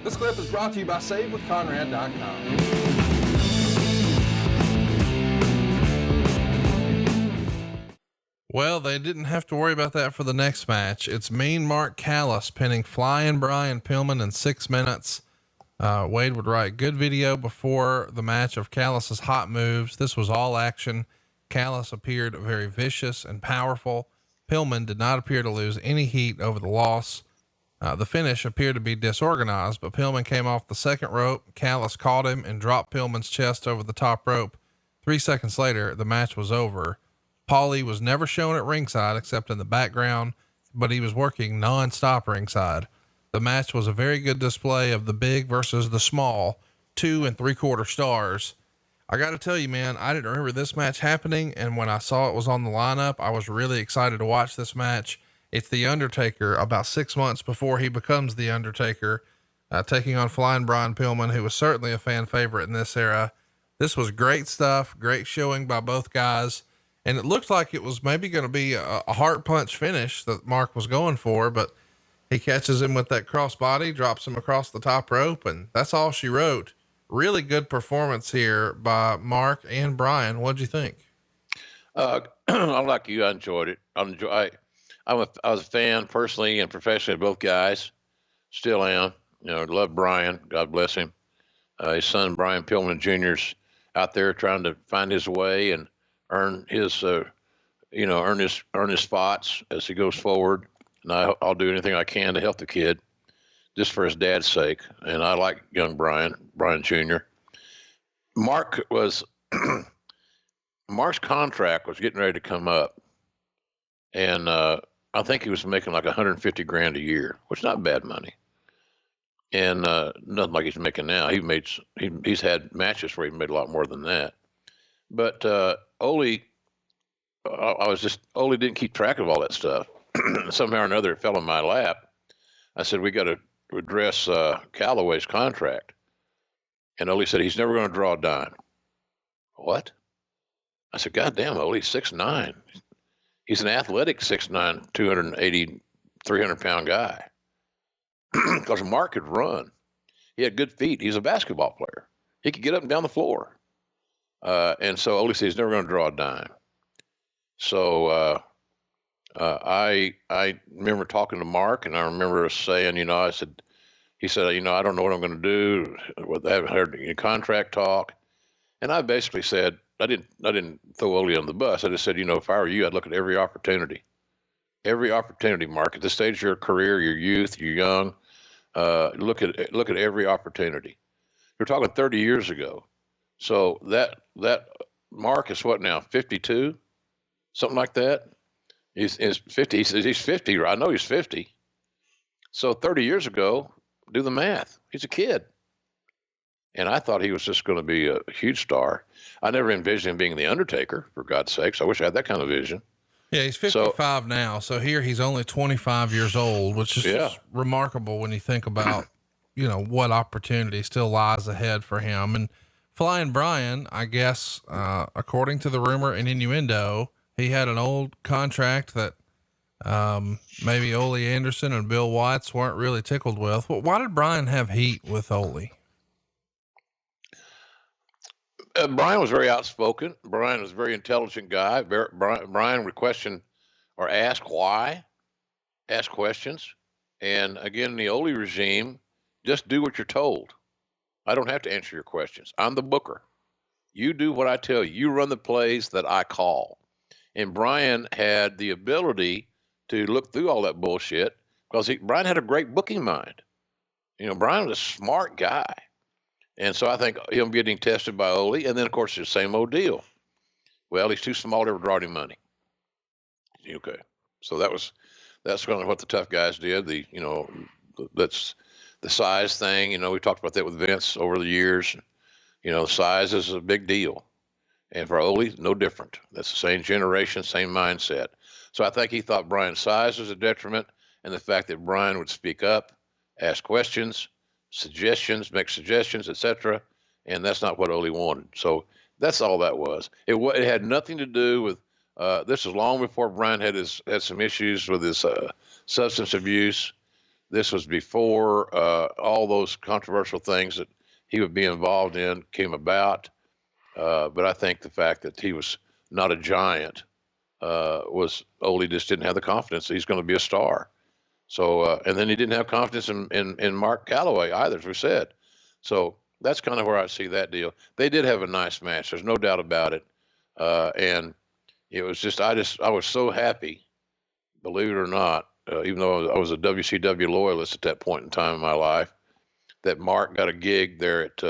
This clip is brought to you by SaveWithConrad.com. Well, they didn't have to worry about that for the next match. It's Mean Mark Callous pinning Flying Brian Pillman in 6 minutes. Wade would write, good video before the match of Callous's hot moves. This was all action. Callous appeared very vicious and powerful. Pillman did not appear to lose any heat over the loss. The finish appeared to be disorganized, but Pillman came off the second rope. Callous caught him and dropped Pillman's chest over the top rope. 3 seconds later, the match was over. Paulie was never shown at ringside except in the background, but he was working non-stop ringside. The match was a very good display of the big versus the small, 2 3/4 stars. I got to tell you, man, I didn't remember this match happening. And when I saw it was on the lineup, I was really excited to watch this match. It's The Undertaker about 6 months before he becomes The Undertaker, taking on Flying Brian Pillman, who was certainly a fan favorite in this era. This was great stuff, great showing by both guys. And it looked like it was maybe going to be a heart punch finish that Mark was going for, but he catches him with that crossbody, drops him across the top rope, and that's all she wrote. Really good performance here by Mark and Brian. What'd you think? Like you, I enjoyed it. I was a fan personally and professionally of both guys. Still am. Love Brian. God bless him. His son, Brian Pillman Jr.'s out there trying to find his way and earn his spots as he goes forward. And I'll do anything I can to help the kid just for his dad's sake. And I like young Brian Jr. Mark's contract was getting ready to come up. And, I think he was making like $150,000 a year, which is not bad money. And, nothing like he's making now. He's had matches where he made a lot more than that. But, Ole didn't keep track of all that stuff. Somehow or another, it fell in my lap. I said, we got to address Calloway's contract. And Ole said, he's never going to draw a dime. What? I said, God damn, Ole, he's 6'9". He's an athletic 6'9", 280, 300-pound guy. Because Mark could run. He had good feet. He's a basketball player. He could get up and down the floor. And so Ole said he's never going to draw a dime. So I remember talking to Mark, and I remember saying, he said, I don't know what I'm going to do. I haven't heard any contract talk. And I basically said, I didn't throw Ole on the bus. I just said, if I were you, I'd look at every opportunity. Every opportunity, Mark. At this stage of your career, your youth, you're young. Look at every opportunity. You're talking 30 years ago. So that Mark is what now, 52? Something like that? He's 50. He says he's 50. I know he's 50. So 30 years ago, do the math. He's a kid. And I thought he was just going to be a huge star. I never envisioned him being the Undertaker, for God's sakes. I wish I had that kind of vision. Yeah, he's 55 now. So here he's only 25 years old, which is just remarkable when you think about, what opportunity still lies ahead for him. And Flying Brian, I guess, according to the rumor and innuendo, he had an old contract that maybe Ole Anderson and Bill Watts weren't really tickled with. Well, why did Brian have heat with Ole? Brian was very outspoken. Brian was a very intelligent guy. Brian would question or ask why, ask questions. And again, in the Ole regime, just do what you're told. I don't have to answer your questions. I'm the booker. You do what I tell you. You run the plays that I call. And Brian had the ability to look through all that bullshit because Brian had a great booking mind. Brian was a smart guy. And so I think him getting tested by Ole, and then of course the same old deal. Well, he's too small to ever draw any money. Okay, so that's kind of what the tough guys did. That's the size thing. We talked about that with Vince over the years. Size is a big deal, and for Ole, no different. That's the same generation, same mindset. So I think he thought Brian's size was a detriment, and the fact that Brian would speak up, ask questions, make suggestions, etc. And that's not what Ole wanted. So that's all that was. It had nothing to do with, this was long before Brian had some issues with his substance abuse. This was before all those controversial things that he would be involved in came about. But I think the fact that he was not a giant was Ole just didn't have the confidence that he's going to be a star. So, and then he didn't have confidence in Mark Calloway either, as we said. So that's kind of where I see that deal. They did have a nice match. There's no doubt about it. And it was just, I was so happy, believe it or not, even though I was a WCW loyalist at that point in time in my life, that Mark got a gig there at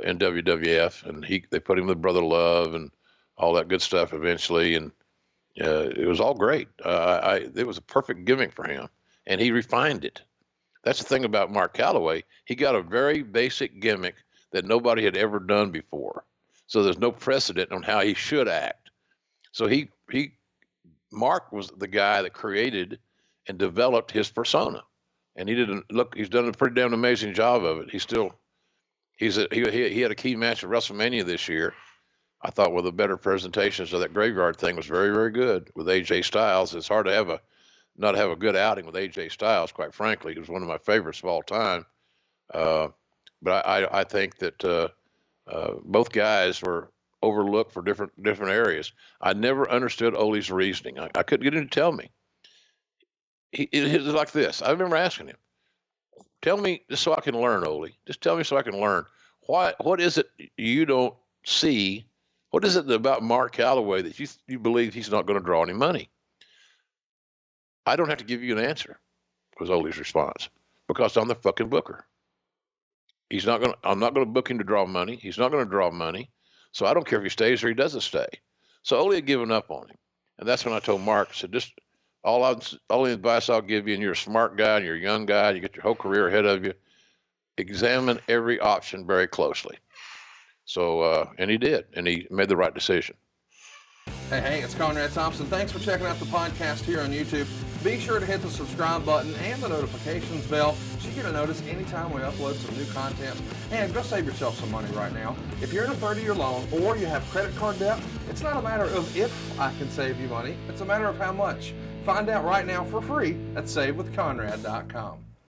in WWF, and they put him with Brother Love and all that good stuff eventually, and it was all great. It was a perfect gimmick for him, and he refined it. That's the thing about Mark Calloway. He got a very basic gimmick that nobody had ever done before. So there's no precedent on how he should act. So Mark was the guy that created and developed his persona, and he's done a pretty damn amazing job of it. He had a key match at WrestleMania this year. I thought one of the better presentations of that graveyard thing was very, very good with AJ Styles. It's hard to not have a good outing with AJ Styles, quite frankly. He was one of my favorites of all time. But I think that both guys were overlooked for different areas. I never understood Ole's reasoning. I couldn't get him to tell me. It was like this. I remember asking him, tell me just so I can learn, Ole. Just tell me so I can learn. What is it you don't see? What is it about Mark Calloway that you believe he's not going to draw any money? I don't have to give you an answer, was Ole's response, because I'm the fucking booker. I'm not going to book him to draw money. He's not going to draw money. So I don't care if he stays or he doesn't stay. So Ole had given up on him. And that's when I told Mark, I said, just all the advice I'll give you, and you're a smart guy and you're a young guy, and you get your whole career ahead of you, examine every option very closely. So, and he did, and he made the right decision. Hey, it's Conrad Thompson. Thanks for checking out the podcast here on YouTube. Be sure to hit the subscribe button and the notifications bell so you get a notice anytime we upload some new content. And go save yourself some money right now. If you're in a 30-year loan or you have credit card debt, it's not a matter of if I can save you money. It's a matter of how much. Find out right now for free at SaveWithConrad.com.